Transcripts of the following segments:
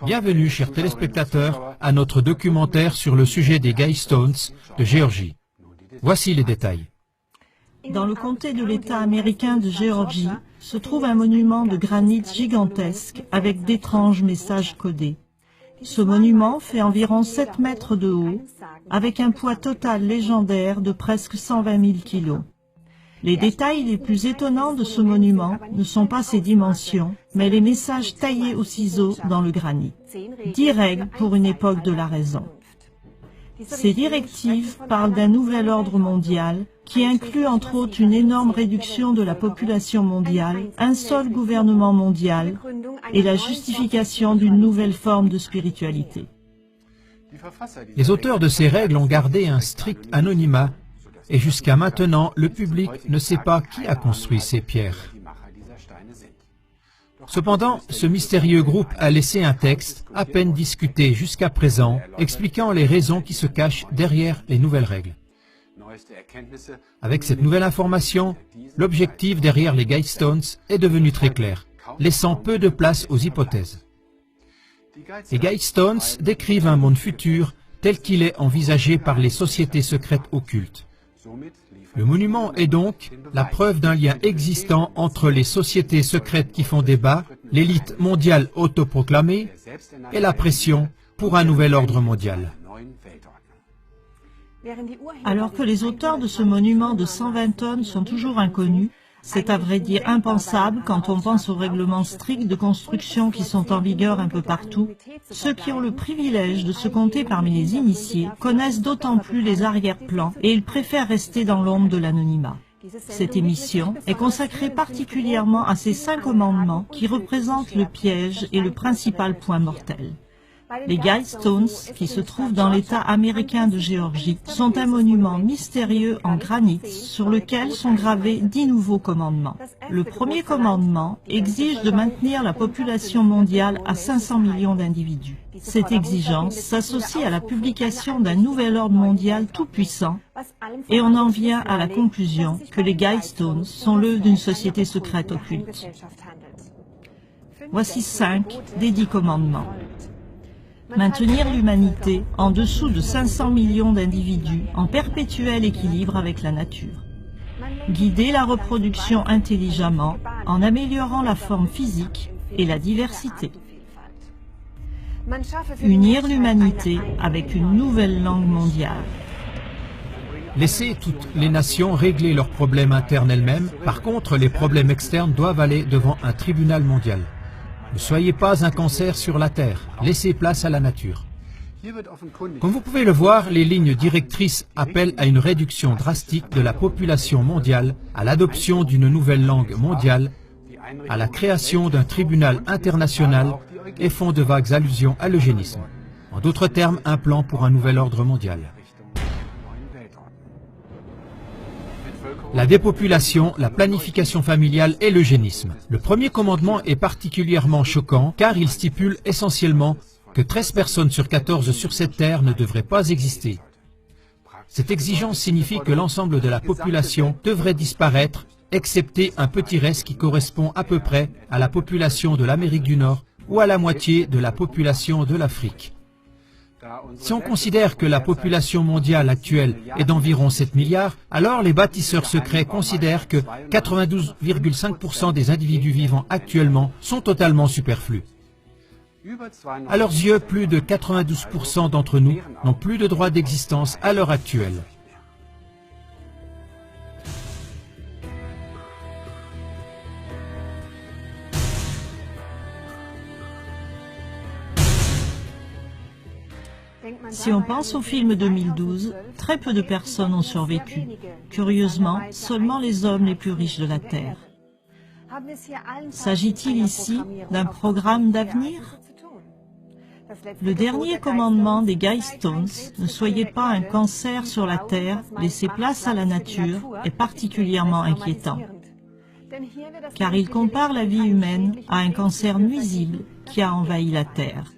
Bienvenue, chers téléspectateurs, à notre documentaire sur le sujet des Guidestones de Géorgie. Voici les détails. Dans le comté de l'État américain de Géorgie se trouve un monument de granit gigantesque avec d'étranges messages codés. Ce monument fait environ 7 mètres de haut, avec un poids total légendaire de presque 120 000 kilos. Les détails les plus étonnants de ce monument ne sont pas ses dimensions, mais les messages taillés au ciseau dans le granit. 10 règles pour une époque de la raison. Ces directives parlent d'un nouvel ordre mondial qui inclut entre autres une énorme réduction de la population mondiale, un seul gouvernement mondial et la justification d'une nouvelle forme de spiritualité. Les auteurs de ces règles ont gardé un strict anonymat et jusqu'à maintenant, le public ne sait pas qui a construit ces pierres. Cependant, ce mystérieux groupe a laissé un texte, à peine discuté jusqu'à présent, expliquant les raisons qui se cachent derrière les nouvelles règles. Avec cette nouvelle information, l'objectif derrière les Guidestones est devenu très clair, laissant peu de place aux hypothèses. Les Guidestones décrivent un monde futur tel qu'il est envisagé par les sociétés secrètes occultes. Le monument est donc la preuve d'un lien existant entre les sociétés secrètes qui font débat, l'élite mondiale autoproclamée et la pression pour un nouvel ordre mondial. Alors que les auteurs de ce monument de 120 tonnes sont toujours inconnus, c'est à vrai dire impensable quand on pense aux règlements stricts de construction qui sont en vigueur un peu partout. Ceux qui ont le privilège de se compter parmi les initiés connaissent d'autant plus les arrière-plans et ils préfèrent rester dans l'ombre de l'anonymat. Cette émission est consacrée particulièrement à ces 5 commandements qui représentent le piège et le principal point mortel. Les Guidestones, qui se trouvent dans l'État américain de Géorgie, sont un monument mystérieux en granit sur lequel sont gravés 10 nouveaux commandements. Le premier commandement exige de maintenir la population mondiale à 500 millions d'individus. Cette exigence s'associe à la publication d'un nouvel ordre mondial tout-puissant et on en vient à la conclusion que les Guidestones sont l'œuvre d'une société secrète occulte. Voici 5 des 10 commandements. Maintenir l'humanité en dessous de 500 millions d'individus en perpétuel équilibre avec la nature. Guider la reproduction intelligemment en améliorant la forme physique et la diversité. Unir l'humanité avec une nouvelle langue mondiale. Laisser toutes les nations régler leurs problèmes internes elles-mêmes. Par contre, les problèmes externes doivent aller devant un tribunal mondial. Ne soyez pas un cancer sur la Terre, laissez place à la nature. Comme vous pouvez le voir, les lignes directrices appellent à une réduction drastique de la population mondiale, à l'adoption d'une nouvelle langue mondiale, à la création d'un tribunal international et font de vagues allusions à l'eugénisme. En d'autres termes, un plan pour un nouvel ordre mondial. La dépopulation, la planification familiale et l'eugénisme. Le premier commandement est particulièrement choquant car il stipule essentiellement que 13 personnes sur 14 sur cette terre ne devraient pas exister. Cette exigence signifie que l'ensemble de la population devrait disparaître, excepté un petit reste qui correspond à peu près à la population de l'Amérique du Nord ou à la moitié de la population de l'Afrique. Si on considère que la population mondiale actuelle est d'environ 7 milliards, alors les bâtisseurs secrets considèrent que 92,5% des individus vivants actuellement sont totalement superflus. À leurs yeux, plus de 92% d'entre nous n'ont plus de droit d'existence à l'heure actuelle. Si on pense au film 2012, très peu de personnes ont survécu. Curieusement, seulement les hommes les plus riches de la Terre. S'agit-il ici d'un programme d'avenir? Le dernier commandement des Guidestones, ne soyez pas un cancer sur la Terre, laissez place à la nature, est particulièrement inquiétant. Car il compare la vie humaine à un cancer nuisible qui a envahi la Terre.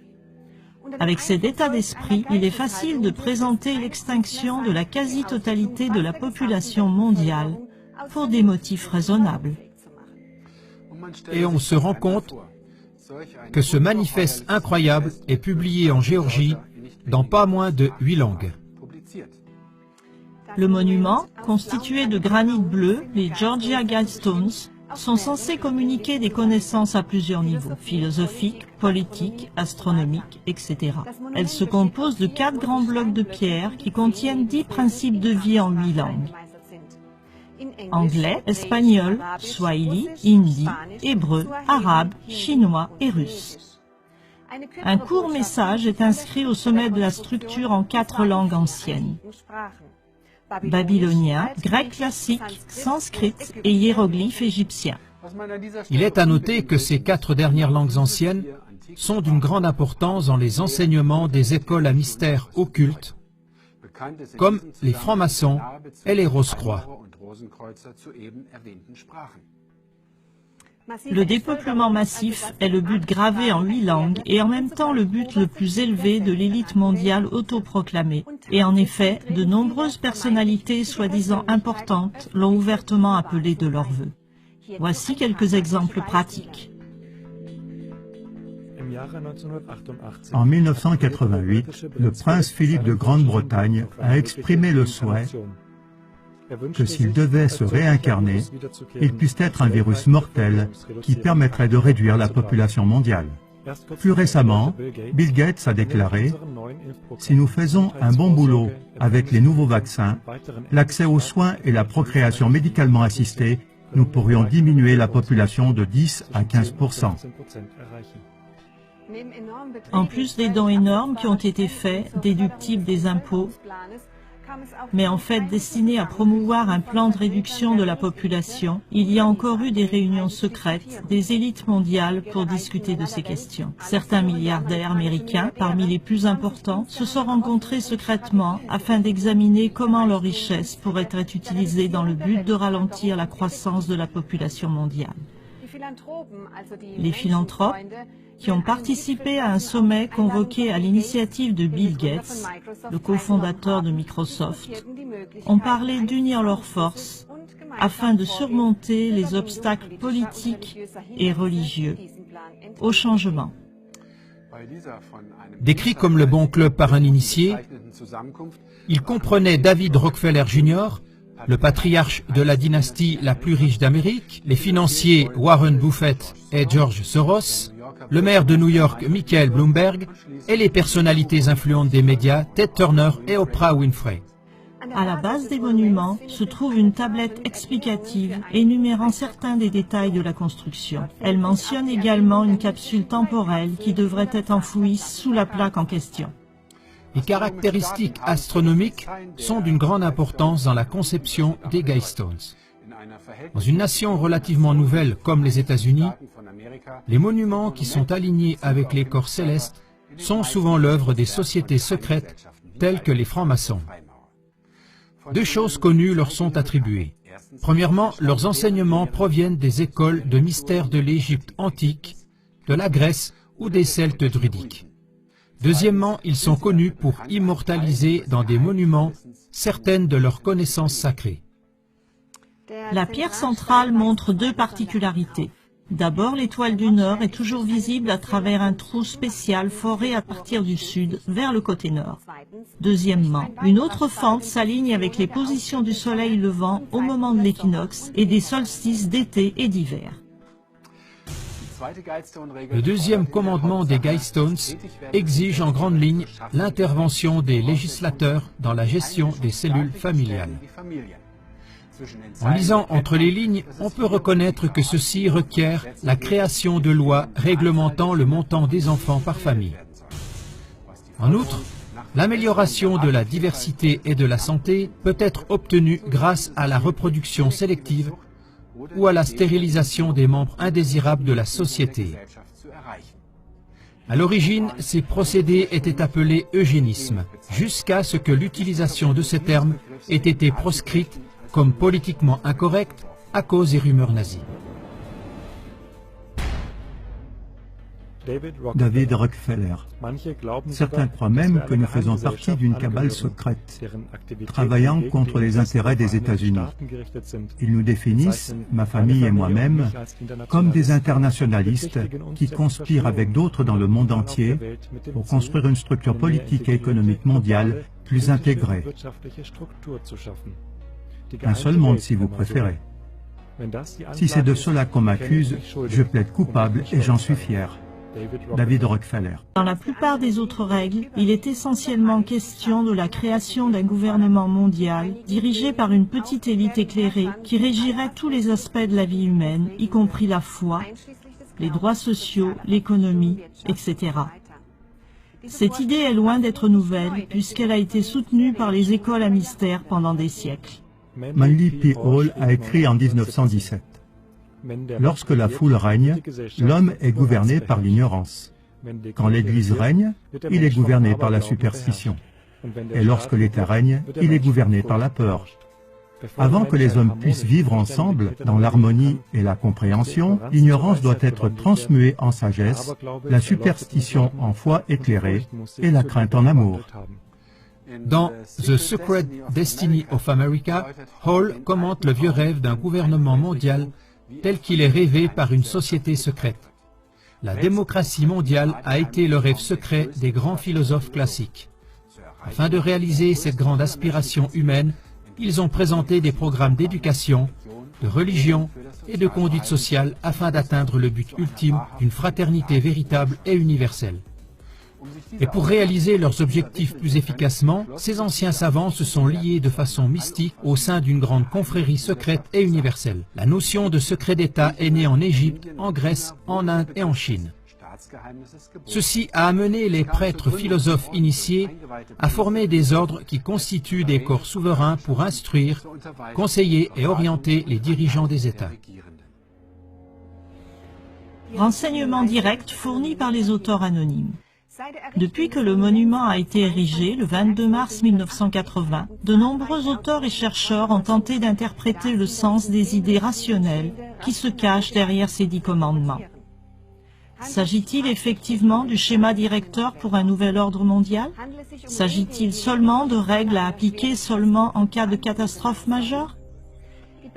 Avec cet état d'esprit, il est facile de présenter l'extinction de la quasi-totalité de la population mondiale pour des motifs raisonnables. Et on se rend compte que ce manifeste incroyable est publié en Géorgie dans pas moins de 8 langues. Le monument, constitué de granit bleu, les Georgia Guidestones, sont censés communiquer des connaissances à plusieurs niveaux, philosophiques, politiques, astronomiques, etc. Elles se composent de 4 grands blocs de pierre qui contiennent 10 principes de vie en 8 langues. Anglais, espagnol, swahili, hindi, hébreu, arabe, chinois et russe. Un court message est inscrit au sommet de la structure en 4 langues anciennes: babylonien, grec classique, sanskrit et hiéroglyphe égyptien. Il est à noter que ces 4 dernières langues anciennes sont d'une grande importance dans les enseignements des écoles à mystère occulte, comme les francs-maçons et les Rose-Croix. Le dépeuplement massif est le but gravé en 8 langues et en même temps le but le plus élevé de l'élite mondiale autoproclamée. Et en effet, de nombreuses personnalités soi-disant importantes l'ont ouvertement appelé de leur vœu. Voici quelques exemples pratiques. En 1988, le prince Philippe de Grande-Bretagne a exprimé le souhait que s'il devait se réincarner, il puisse être un virus mortel qui permettrait de réduire la population mondiale. Plus récemment, Bill Gates a déclaré « Si nous faisons un bon boulot avec les nouveaux vaccins, l'accès aux soins et la procréation médicalement assistée, nous pourrions diminuer la population de 10 à 15%. » En plus des dons énormes qui ont été faits, déductibles des impôts, mais en fait destinés à promouvoir un plan de réduction de la population, il y a encore eu des réunions secrètes des élites mondiales pour discuter de ces questions. Certains milliardaires américains, parmi les plus importants, se sont rencontrés secrètement afin d'examiner comment leurs richesses pourraient être utilisées dans le but de ralentir la croissance de la population mondiale. Les philanthropes, qui ont participé à un sommet convoqué à l'initiative de Bill Gates, le cofondateur de Microsoft, ont parlé d'unir leurs forces afin de surmonter les obstacles politiques et religieux au changement. Décrit comme le bon club par un initié, il comprenait David Rockefeller Jr., le patriarche de la dynastie la plus riche d'Amérique, les financiers Warren Buffett et George Soros, le maire de New York Michael Bloomberg et les personnalités influentes des médias Ted Turner et Oprah Winfrey. À la base des monuments se trouve une tablette explicative énumérant certains des détails de la construction. Elle mentionne également une capsule temporelle qui devrait être enfouie sous la plaque en question. Les caractéristiques astronomiques sont d'une grande importance dans la conception des Guidestones. Dans une nation relativement nouvelle comme les États-Unis, les monuments qui sont alignés avec les corps célestes sont souvent l'œuvre des sociétés secrètes telles que les francs-maçons. 2 choses connues leur sont attribuées. Premièrement, leurs enseignements proviennent des écoles de mystères de l'Égypte antique, de la Grèce ou des Celtes druidiques. Deuxièmement, ils sont connus pour immortaliser dans des monuments certaines de leurs connaissances sacrées. La pierre centrale montre 2 particularités. D'abord, l'étoile du Nord est toujours visible à travers un trou spécial foré à partir du sud vers le côté nord. Deuxièmement, une autre fente s'aligne avec les positions du soleil levant au moment de l'équinoxe et des solstices d'été et d'hiver. Le deuxième commandement des Guidestones exige en grande ligne l'intervention des législateurs dans la gestion des cellules familiales. En lisant entre les lignes, on peut reconnaître que ceci requiert la création de lois réglementant le montant des enfants par famille. En outre, l'amélioration de la diversité et de la santé peut être obtenue grâce à la reproduction sélective ou à la stérilisation des membres indésirables de la société. À l'origine, ces procédés étaient appelés eugénisme, jusqu'à ce que l'utilisation de ces termes ait été proscrite comme politiquement incorrecte à cause des rumeurs nazies. David Rockefeller. Certains croient même que nous faisons partie d'une cabale secrète, travaillant contre les intérêts des États-Unis. Ils nous définissent, ma famille et moi-même, comme des internationalistes qui conspirent avec d'autres dans le monde entier pour construire une structure politique et économique mondiale plus intégrée. Un seul monde, si vous préférez. Si c'est de cela qu'on m'accuse, je plaide coupable et j'en suis fier. David Rockefeller. Dans la plupart des autres règles, il est essentiellement question de la création d'un gouvernement mondial dirigé par une petite élite éclairée qui régirait tous les aspects de la vie humaine, y compris la foi, les droits sociaux, l'économie, etc. Cette idée est loin d'être nouvelle puisqu'elle a été soutenue par les écoles à mystère pendant des siècles. Manly P. Hall a écrit en 1917. Lorsque la foule règne, l'homme est gouverné par l'ignorance. Quand l'Église règne, il est gouverné par la superstition. Et lorsque l'État règne, il est gouverné par la peur. Avant que les hommes puissent vivre ensemble dans l'harmonie et la compréhension, l'ignorance doit être transmuée en sagesse, la superstition en foi éclairée et la crainte en amour. Dans The Secret Destiny of America, Hall commente le vieux rêve d'un gouvernement mondial tel qu'il est rêvé par une société secrète. La démocratie mondiale a été le rêve secret des grands philosophes classiques. Afin de réaliser cette grande aspiration humaine, ils ont présenté des programmes d'éducation, de religion et de conduite sociale afin d'atteindre le but ultime d'une fraternité véritable et universelle. Et pour réaliser leurs objectifs plus efficacement, ces anciens savants se sont liés de façon mystique au sein d'une grande confrérie secrète et universelle. La notion de secret d'État est née en Égypte, en Grèce, en Inde et en Chine. Ceci a amené les prêtres philosophes initiés à former des ordres qui constituent des corps souverains pour instruire, conseiller et orienter les dirigeants des États. Renseignements directs fournis par les auteurs anonymes. Depuis que le monument a été érigé, le 22 mars 1980, de nombreux auteurs et chercheurs ont tenté d'interpréter le sens des idées rationnelles qui se cachent derrière ces 10 commandements. S'agit-il effectivement du schéma directeur pour un nouvel ordre mondial? S'agit-il seulement de règles à appliquer seulement en cas de catastrophe majeure?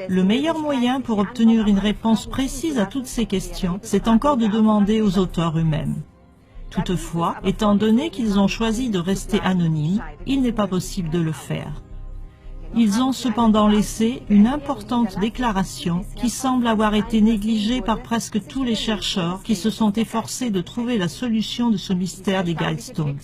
Le meilleur moyen pour obtenir une réponse précise à toutes ces questions, c'est encore de demander aux auteurs eux-mêmes. Toutefois, étant donné qu'ils ont choisi de rester anonymes, il n'est pas possible de le faire. Ils ont cependant laissé une importante déclaration qui semble avoir été négligée par presque tous les chercheurs qui se sont efforcés de trouver la solution de ce mystère des Guidestones.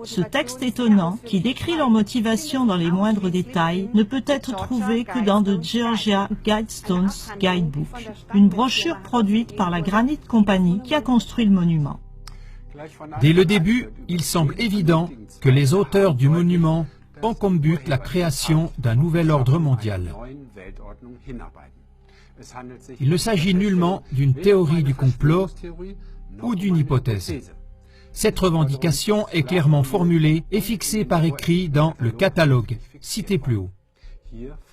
Ce texte étonnant, qui décrit leur motivation dans les moindres détails, ne peut être trouvé que dans The Georgia Guidestones Guidebook, une brochure produite par la Granite Company qui a construit le monument. Dès le début, il semble évident que les auteurs du monument ont comme but la création d'un nouvel ordre mondial. Il ne s'agit nullement d'une théorie du complot ou d'une hypothèse. Cette revendication est clairement formulée et fixée par écrit dans le catalogue, cité plus haut.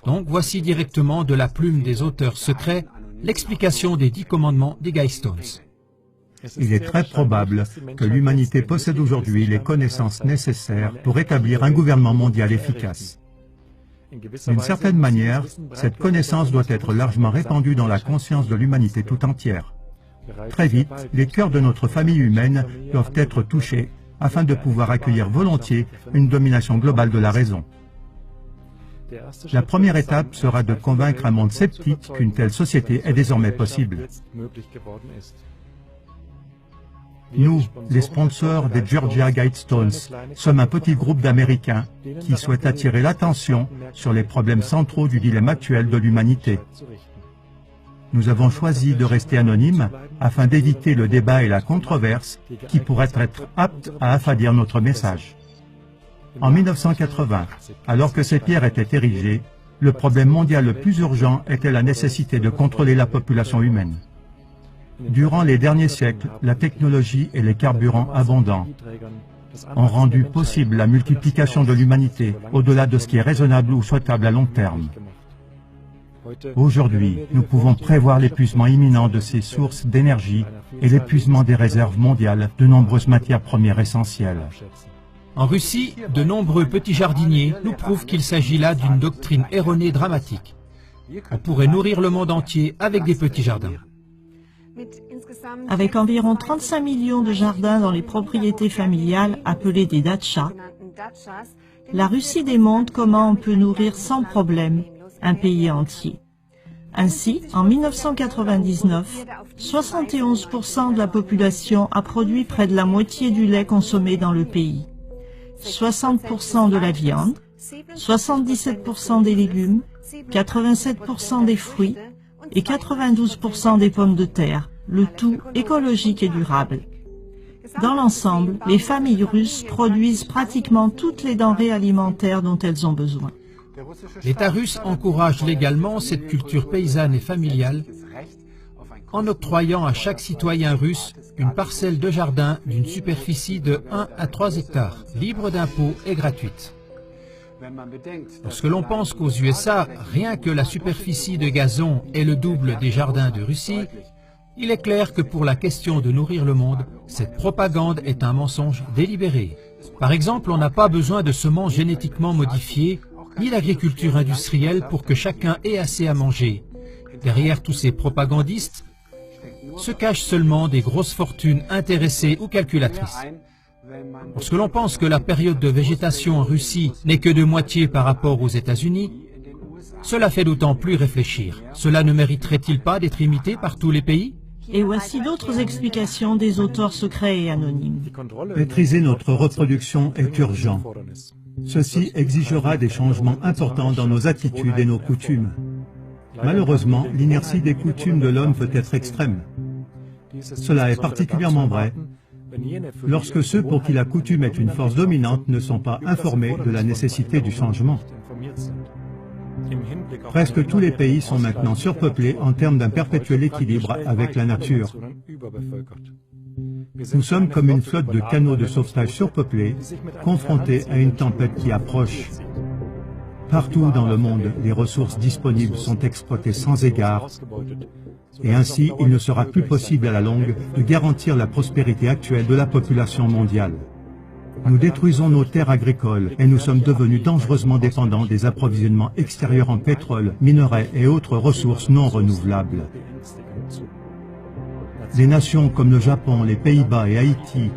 Donc voici directement de la plume des auteurs secrets l'explication des 10 commandements des Guidestones. Il est très probable que l'humanité possède aujourd'hui les connaissances nécessaires pour établir un gouvernement mondial efficace. D'une certaine manière, cette connaissance doit être largement répandue dans la conscience de l'humanité tout entière. Très vite, les cœurs de notre famille humaine doivent être touchés afin de pouvoir accueillir volontiers une domination globale de la raison. La première étape sera de convaincre un monde sceptique qu'une telle société est désormais possible. Nous, les sponsors des Georgia Guidestones, sommes un petit groupe d'Américains qui souhaitent attirer l'attention sur les problèmes centraux du dilemme actuel de l'humanité. Nous avons choisi de rester anonymes afin d'éviter le débat et la controverse qui pourraient être aptes à affadir notre message. En 1980, alors que ces pierres étaient érigées, le problème mondial le plus urgent était la nécessité de contrôler la population humaine. Durant les derniers siècles, la technologie et les carburants abondants ont rendu possible la multiplication de l'humanité au-delà de ce qui est raisonnable ou souhaitable à long terme. Aujourd'hui, nous pouvons prévoir l'épuisement imminent de ces sources d'énergie et l'épuisement des réserves mondiales de nombreuses matières premières essentielles. En Russie, de nombreux petits jardiniers nous prouvent qu'il s'agit là d'une doctrine erronée dramatique. On pourrait nourrir le monde entier avec des petits jardins. Avec environ 35 millions de jardins dans les propriétés familiales appelées des datchas, la Russie démontre comment on peut nourrir sans problème un pays entier. Ainsi, en 1999, 71% de la population a produit près de la moitié du lait consommé dans le pays, 60% de la viande, 77% des légumes, 87% des fruits et 92% des pommes de terre, le tout écologique et durable. Dans l'ensemble, les familles russes produisent pratiquement toutes les denrées alimentaires dont elles ont besoin. L'État russe encourage légalement cette culture paysanne et familiale en octroyant à chaque citoyen russe une parcelle de jardin d'une superficie de 1 à 3 hectares, libre d'impôts et gratuite. Lorsque l'on pense qu'aux USA, rien que la superficie de gazon est le double des jardins de Russie, il est clair que pour la question de nourrir le monde, cette propagande est un mensonge délibéré. Par exemple, on n'a pas besoin de semences génétiquement modifiées, ni d'agriculture industrielle pour que chacun ait assez à manger. Derrière tous ces propagandistes se cachent seulement des grosses fortunes intéressées ou calculatrices. Lorsque l'on pense que la période de végétation en Russie n'est que de moitié par rapport aux États-Unis, cela fait d'autant plus réfléchir. Cela ne mériterait-il pas d'être imité par tous les pays ? Et voici d'autres explications des auteurs secrets et anonymes. Maîtriser notre reproduction est urgent. Ceci exigera des changements importants dans nos attitudes et nos coutumes. Malheureusement, l'inertie des coutumes de l'homme peut être extrême. Cela est particulièrement vrai lorsque ceux pour qui la coutume est une force dominante ne sont pas informés de la nécessité du changement. Presque tous les pays sont maintenant surpeuplés en termes d'un perpétuel équilibre avec la nature. Nous sommes comme une flotte de canots de sauvetage surpeuplés, confrontés à une tempête qui approche. Partout dans le monde, les ressources disponibles sont exploitées sans égard, et ainsi il ne sera plus possible à la longue de garantir la prospérité actuelle de la population mondiale. Nous détruisons nos terres agricoles et nous sommes devenus dangereusement dépendants des approvisionnements extérieurs en pétrole, minerais et autres ressources non renouvelables. Des nations comme le Japon, les Pays-Bas et Haïti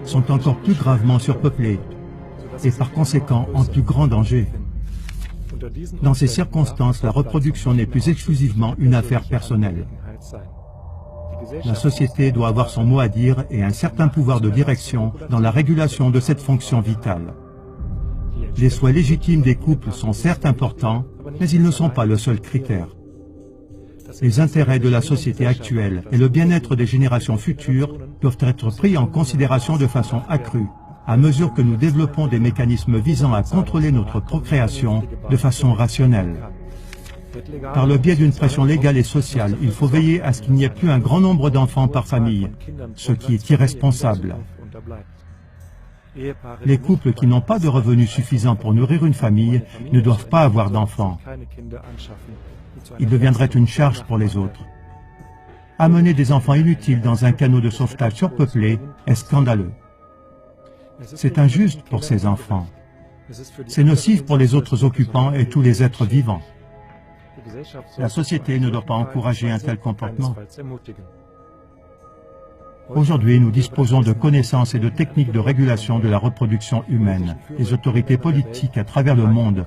sont encore plus gravement surpeuplées et par conséquent en plus grand danger. Dans ces circonstances, la reproduction n'est plus exclusivement une affaire personnelle. La société doit avoir son mot à dire et un certain pouvoir de direction dans la régulation de cette fonction vitale. Les souhaits légitimes des couples sont certes importants, mais ils ne sont pas le seul critère. Les intérêts de la société actuelle et le bien-être des générations futures doivent être pris en considération de façon accrue, à mesure que nous développons des mécanismes visant à contrôler notre procréation de façon rationnelle. Par le biais d'une pression légale et sociale, il faut veiller à ce qu'il n'y ait plus un grand nombre d'enfants par famille, ce qui est irresponsable. Les couples qui n'ont pas de revenus suffisants pour nourrir une famille ne doivent pas avoir d'enfants. Ils deviendraient une charge pour les autres. Amener des enfants inutiles dans un canot de sauvetage surpeuplé est scandaleux. C'est injuste pour ces enfants. C'est nocif pour les autres occupants et tous les êtres vivants. La société ne doit pas encourager un tel comportement. Aujourd'hui, nous disposons de connaissances et de techniques de régulation de la reproduction humaine. Les autorités politiques à travers le monde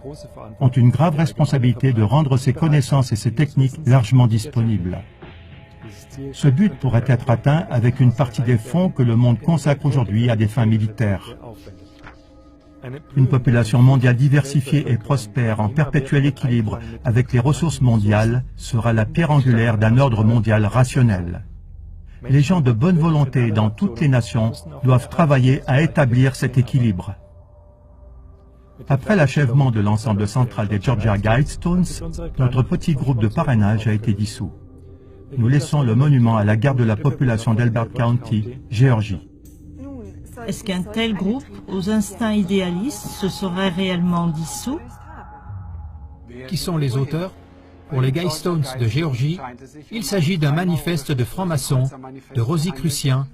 ont une grave responsabilité de rendre ces connaissances et ces techniques largement disponibles. Ce but pourrait être atteint avec une partie des fonds que le monde consacre aujourd'hui à des fins militaires. Une population mondiale diversifiée et prospère en perpétuel équilibre avec les ressources mondiales sera la pierre angulaire d'un ordre mondial rationnel. Les gens de bonne volonté dans toutes les nations doivent travailler à établir cet équilibre. Après l'achèvement de l'ensemble central des Georgia Guidestones, notre petit groupe de parrainage a été dissous. Nous laissons le monument à la garde de la population d'Elbert County, Géorgie. Est-ce qu'un tel groupe, aux instincts idéalistes, se serait réellement dissous? Qui sont les auteurs? Pour les Guy Stones de Géorgie, il s'agit d'un manifeste de francs-maçons, de Rosicruciens,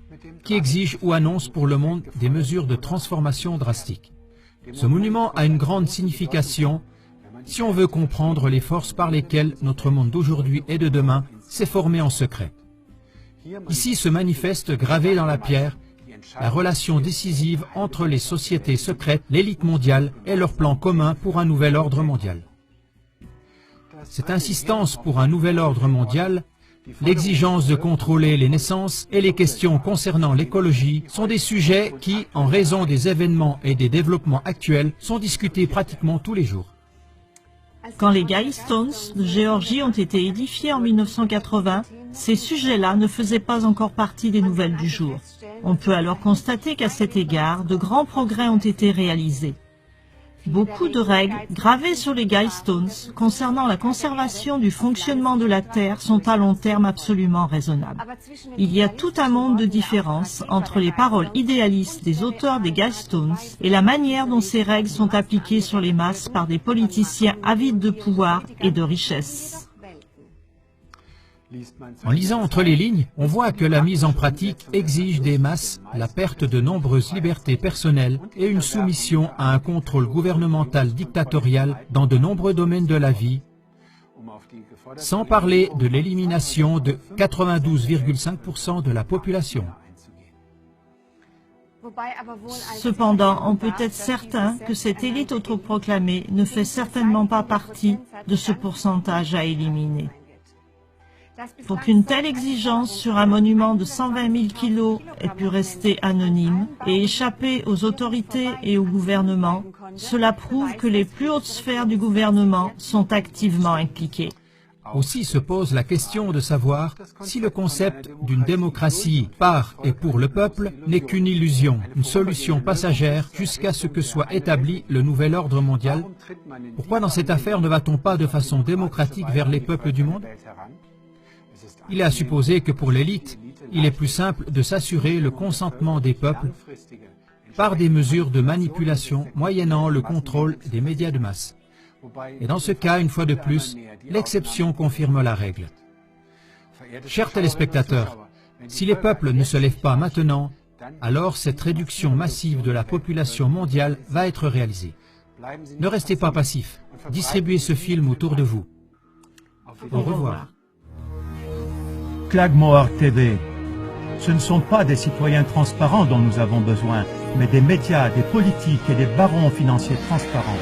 qui exige ou annonce pour le monde des mesures de transformation drastiques. Ce monument a une grande signification si on veut comprendre les forces par lesquelles notre monde d'aujourd'hui et de demain s'est formé en secret. Ici se manifeste gravé dans la pierre la relation décisive entre les sociétés secrètes, l'élite mondiale et leur plan commun pour un nouvel ordre mondial. Cette insistance pour un nouvel ordre mondial, l'exigence de contrôler les naissances et les questions concernant l'écologie sont des sujets qui, en raison des événements et des développements actuels, sont discutés pratiquement tous les jours. Quand les Guy Stones de Géorgie ont été édifiés en 1980, ces sujets-là ne faisaient pas encore partie des nouvelles du jour. On peut alors constater qu'à cet égard, de grands progrès ont été réalisés. Beaucoup de règles gravées sur les Guy Stones concernant la conservation du fonctionnement de la Terre sont à long terme absolument raisonnables. Il y a tout un monde de différences entre les paroles idéalistes des auteurs des Guy Stones et la manière dont ces règles sont appliquées sur les masses par des politiciens avides de pouvoir et de richesse. En lisant entre les lignes, on voit que la mise en pratique exige des masses la perte de nombreuses libertés personnelles et une soumission à un contrôle gouvernemental dictatorial dans de nombreux domaines de la vie, sans parler de l'élimination de 92,5% de la population. Cependant, on peut être certain que cette élite autoproclamée ne fait certainement pas partie de ce pourcentage à éliminer. Pour qu'une telle exigence sur un monument de 120 000 kilos ait pu rester anonyme et échapper aux autorités et au gouvernement, cela prouve que les plus hautes sphères du gouvernement sont activement impliquées. Aussi se pose la question de savoir si le concept d'une démocratie par et pour le peuple n'est qu'une illusion, une solution passagère jusqu'à ce que soit établi le nouvel ordre mondial. Pourquoi dans cette affaire ne va-t-on pas de façon démocratique vers les peuples du monde ? Il est à supposer que pour l'élite, il est plus simple de s'assurer le consentement des peuples par des mesures de manipulation moyennant le contrôle des médias de masse. Et dans ce cas, une fois de plus, l'exception confirme la règle. Chers téléspectateurs, si les peuples ne se lèvent pas maintenant, alors cette réduction massive de la population mondiale va être réalisée. Ne restez pas passifs, distribuez ce film autour de vous. Au revoir. Clagmoar TV. Ce ne sont pas des citoyens transparents dont nous avons besoin, mais des médias, des politiques et des barons financiers transparents.